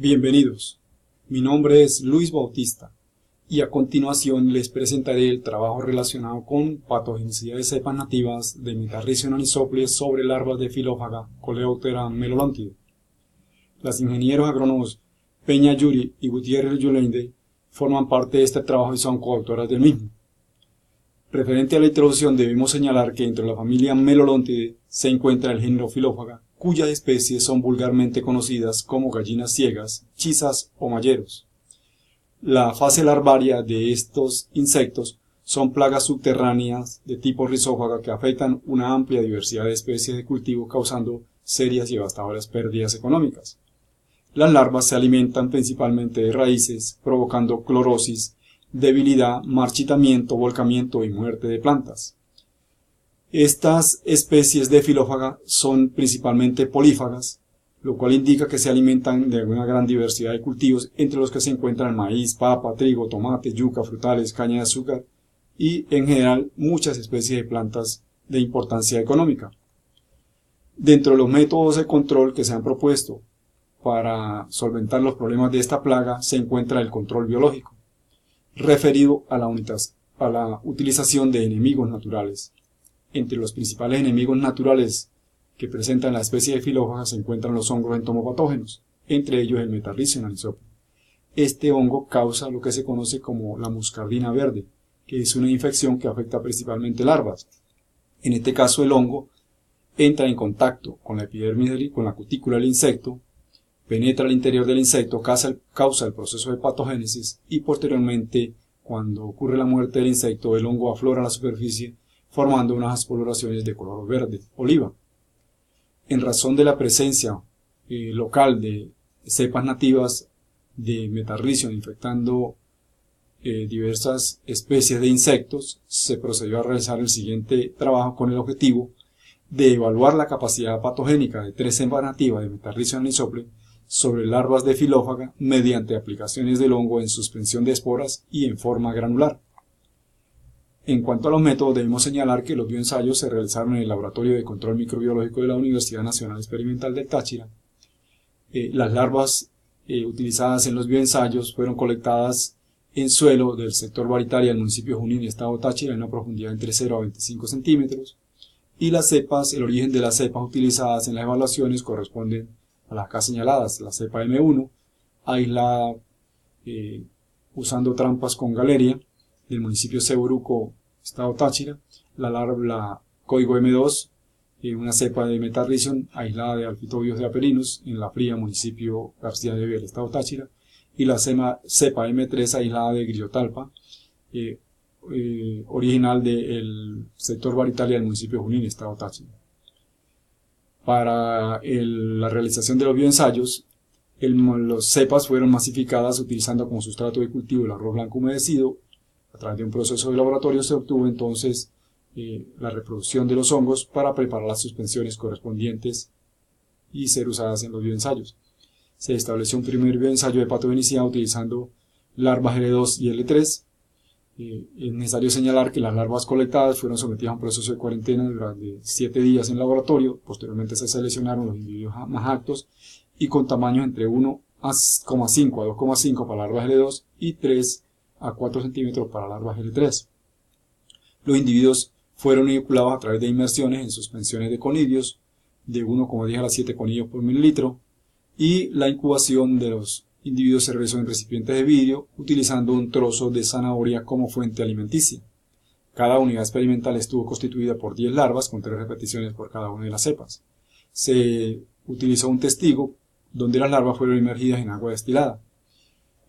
Bienvenidos, mi nombre es Luis Bautista y a continuación les presentaré el trabajo relacionado con patogenicidad de cepas nativas de Metarrhizium anisoples sobre larvas de Filófaga Coleoptera melolontide. Las ingenieros agrónomos Peña Yuri y Gutiérrez Yulende forman parte de este trabajo y son coautoras del mismo. Referente a la introducción debemos señalar que dentro de la familia Melolontide se encuentra el género Filófaga, cuyas especies son vulgarmente conocidas como gallinas ciegas, chisas o malleros. La fase larvaria de estos insectos son plagas subterráneas de tipo rizófaga que afectan una amplia diversidad de especies de cultivo causando serias y devastadoras pérdidas económicas. Las larvas se alimentan principalmente de raíces, provocando clorosis, debilidad, marchitamiento, volcamiento y muerte de plantas. Estas especies de Filófaga son principalmente polífagas, lo cual indica que se alimentan de una gran diversidad de cultivos, entre los que se encuentran maíz, papa, trigo, tomate, yuca, frutales, caña de azúcar y, en general, muchas especies de plantas de importancia económica. Dentro de los métodos de control que se han propuesto para solventar los problemas de esta plaga se encuentra el control biológico, referido a la utilización de enemigos naturales. Entre los principales enemigos naturales que presentan la especie de Filófaga se encuentran los hongos entomopatógenos, entre ellos el Metarrhizium anisoples. Este hongo causa lo que se conoce como la muscardina verde, que es una infección que afecta principalmente larvas. En este caso el hongo entra en contacto con la epidermis, con la cutícula del insecto, penetra al interior del insecto, causa el proceso de patogénesis y posteriormente, cuando ocurre la muerte del insecto, el hongo aflora a la superficie formando unas exploraciones de color verde oliva. En razón de la presencia local de cepas nativas de Metarrhizium infectando diversas especies de insectos, se procedió a realizar el siguiente trabajo con el objetivo de evaluar la capacidad patogénica de 3 cepas nativas de Metarrhizium anisoples sobre larvas de Filófaga mediante aplicaciones del hongo en suspensión de esporas y en forma granular. En cuanto a los métodos, debemos señalar que los bioensayos se realizaron en el Laboratorio de Control Microbiológico de la Universidad Nacional Experimental del Táchira. Las larvas utilizadas en los bioensayos fueron colectadas en suelo del sector Baritaria del municipio de Junín, estado Táchira, en una profundidad entre 0 a 25 centímetros. Y las cepas, el origen de las cepas utilizadas en las evaluaciones corresponden a las acá señaladas: la cepa M1, aislada usando trampas con galeria, del municipio Seboruco, estado Táchira; la código M2, una cepa de Metarrhizium aislada de Alphytobius de Aperinus, en La Fría, municipio García de Bel, estado Táchira; y la cepa M3 aislada de Griotalpa, original del sector Baritalia del municipio de Junín, estado Táchira. Para la realización de los bioensayos, las cepas fueron masificadas utilizando como sustrato de cultivo el arroz blanco humedecido. A través de un proceso de laboratorio se obtuvo entonces la reproducción de los hongos para preparar las suspensiones correspondientes y ser usadas en los bioensayos. Se estableció un primer bioensayo de patogenicidad utilizando larvas L2 y L3. Es necesario señalar que las larvas colectadas fueron sometidas a un proceso de cuarentena durante 7 días en laboratorio. Posteriormente se seleccionaron los individuos más aptos y con tamaños entre 1,5 a 2,5 para larvas L2 y 3 a 4 centímetros para larvas L3. Los individuos fueron inoculados a través de inmersiones en suspensiones de conidios de 1,10 a la 7 conidios por mililitro, y la incubación de los individuos se realizó en recipientes de vidrio utilizando un trozo de zanahoria como fuente alimenticia. Cada unidad experimental estuvo constituida por 10 larvas con 3 repeticiones por cada una de las cepas. Se utilizó un testigo donde las larvas fueron inmergidas en agua destilada.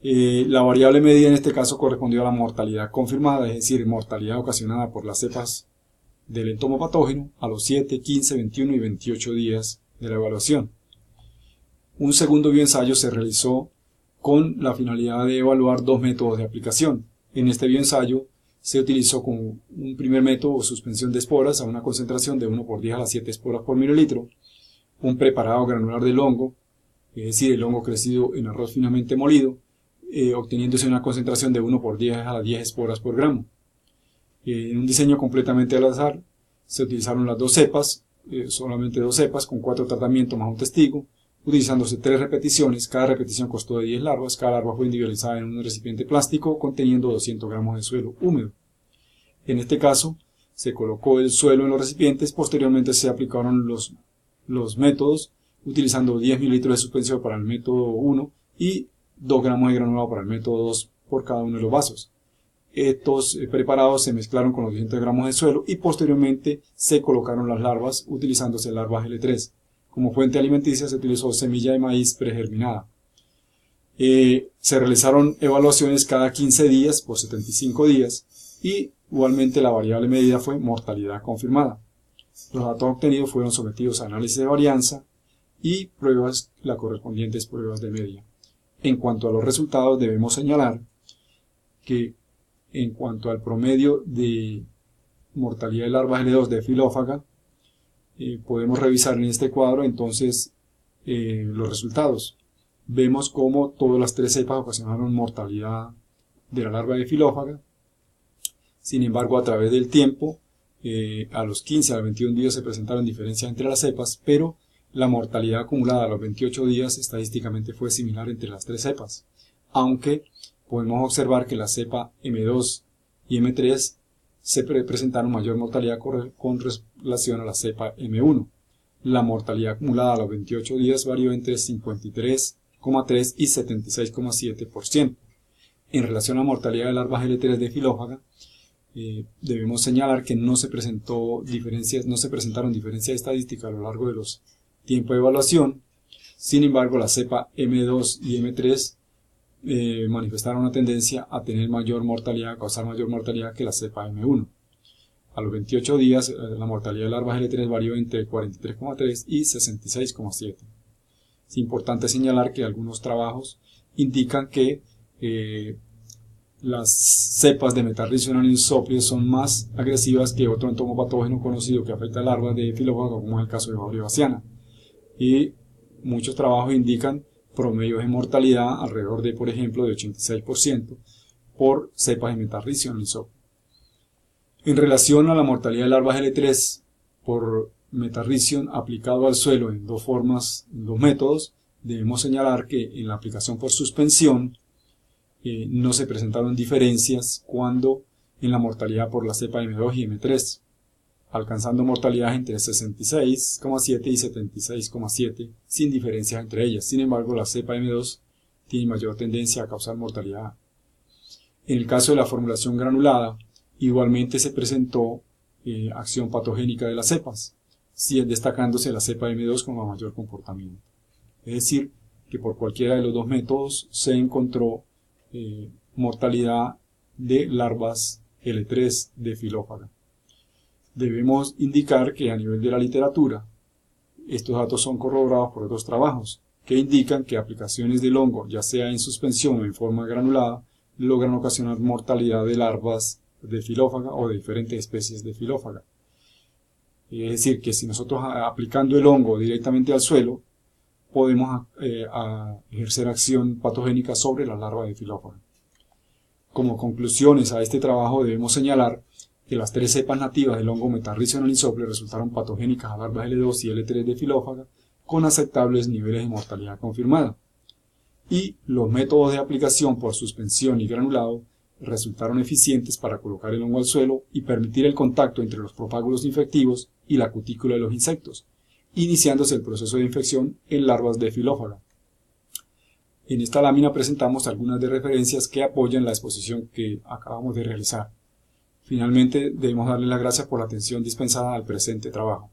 La variable medida en este caso correspondió a la mortalidad confirmada, es decir, mortalidad ocasionada por las cepas del entomopatógeno a los 7, 15, 21 y 28 días de la evaluación. Un segundo bioensayo se realizó con la finalidad de evaluar 2 métodos de aplicación. En este bioensayo se utilizó como un primer método suspensión de esporas a una concentración de 1 por 10 a las 7 esporas por mililitro, un preparado granular del hongo, es decir, el hongo crecido en arroz finamente molido, obteniéndose una concentración de 1 por 10 a las 10 esporas por gramo. En un diseño completamente al azar se utilizaron las 2 cepas, solamente 2 cepas, con 4 tratamientos más un testigo, utilizándose 3 repeticiones. Cada repetición costó de 10 larvas. Cada larva fue individualizada en un recipiente plástico conteniendo 200 gramos de suelo húmedo. En este caso, se colocó el suelo en los recipientes. Posteriormente se aplicaron los métodos, utilizando 10 mililitros de suspensión para el método 1 y 2 gramos de granulado para el método 2 por cada uno de los vasos. Estos preparados se mezclaron con los 200 gramos de suelo y posteriormente se colocaron las larvas utilizando larvas L3. Como fuente alimenticia se utilizó semilla de maíz pregerminada. Se realizaron evaluaciones cada 15 días por 75 días y igualmente la variable medida fue mortalidad confirmada. Los datos obtenidos fueron sometidos a análisis de varianza y pruebas, las correspondientes pruebas de media. En cuanto a los resultados, debemos señalar que en cuanto al promedio de mortalidad de larvas L2 de filófaga, podemos revisar en este cuadro entonces los resultados. Vemos cómo todas las 3 cepas ocasionaron mortalidad de la larva de filófaga. Sin embargo, a través del tiempo, a los 15 a los 21 días se presentaron diferencias entre las cepas, pero la mortalidad acumulada a los 28 días estadísticamente fue similar entre las 3 cepas, aunque podemos observar que la cepa M2 y M3 se presentaron mayor mortalidad con relación a la cepa M1. La mortalidad acumulada a los 28 días varió entre 53,3 y 76,7%. En relación a la mortalidad de larvas L3 de filófaga, debemos señalar que no se presentaron diferencias estadísticas a lo largo de los tiempos de evaluación. Sin embargo, la cepa M2 y M3 manifestaron una tendencia a tener mayor mortalidad, a causar mayor mortalidad que la cepa M1. A los 28 días, la mortalidad de larvas L3 varió entre 43,3 y 66,7. Es importante señalar que algunos trabajos indican que las cepas de Metarrhizium anisoplis son más agresivas que otro entomopatógeno conocido que afecta a larvas de filófaga, como es el caso de Vibrio bassiana. Y muchos trabajos indican promedios de mortalidad alrededor de, por ejemplo, de 86% por cepas de Metarrhizium anisoplis. En relación a la mortalidad de larvas L3 por Metarrhizium aplicado al suelo en dos métodos, debemos señalar que en la aplicación por suspensión no se presentaron diferencias cuando en la mortalidad por la cepa M2 y M3, alcanzando mortalidad entre 66,7 y 76,7 sin diferencias entre ellas. Sin embargo, la cepa M2 tiene mayor tendencia a causar mortalidad. En el caso de la formulación granulada, igualmente se presentó acción patogénica de las cepas, destacándose la cepa M2 con mayor comportamiento. Es decir, que por cualquiera de los dos métodos se encontró mortalidad de larvas L3 de filófaga. Debemos indicar que a nivel de la literatura, estos datos son corroborados por otros trabajos que indican que aplicaciones del hongo, ya sea en suspensión o en forma granulada, logran ocasionar mortalidad de larvas de filófaga o de diferentes especies de filófaga. Es decir, que si nosotros aplicando el hongo directamente al suelo, podemos ejercer acción patogénica sobre la larva de filófaga. Como conclusiones a este trabajo debemos señalar que las 3 cepas nativas del hongo Metarrhizium anisoplis resultaron patogénicas a larvas L2 y L3 de filófaga con aceptables niveles de mortalidad confirmada. Y los métodos de aplicación por suspensión y granulado resultaron eficientes para colocar el hongo al suelo y permitir el contacto entre los propágulos infectivos y la cutícula de los insectos, iniciándose el proceso de infección en larvas de filófaga. En esta lámina presentamos algunas de referencias que apoyan la exposición que acabamos de realizar. Finalmente, debemos darle las gracias por la atención dispensada al presente trabajo.